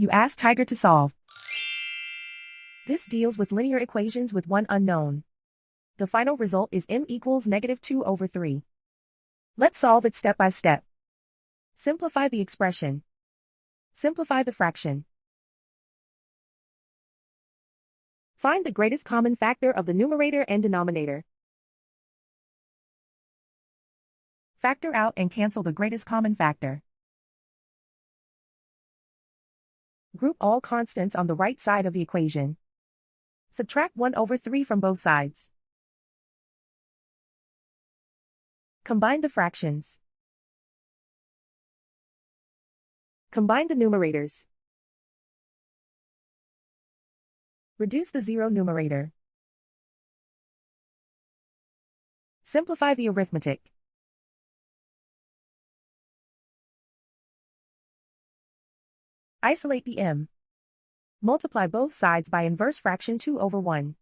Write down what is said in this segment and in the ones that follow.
You ask Tiger to solve. This deals with linear equations with one unknown. The final result is m equals -2/3. Let's solve it step by step. Simplify the expression. Simplify the fraction. Find the greatest common factor of the numerator and denominator. Factor out and cancel the greatest common factor. Group all constants on the right side of the equation. Subtract 1/3 from both sides. Combine the fractions. Combine the numerators. Reduce the zero numerator. Simplify the arithmetic. Isolate the m. Multiply both sides by inverse fraction 2/1.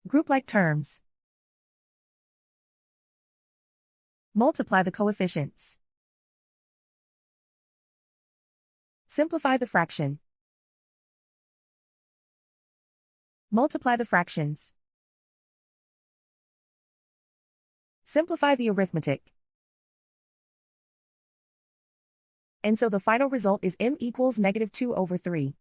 Group like terms. Multiply the coefficients. Simplify the fraction. Multiply the fractions. Simplify the arithmetic. And so the final result is m equals -2/3.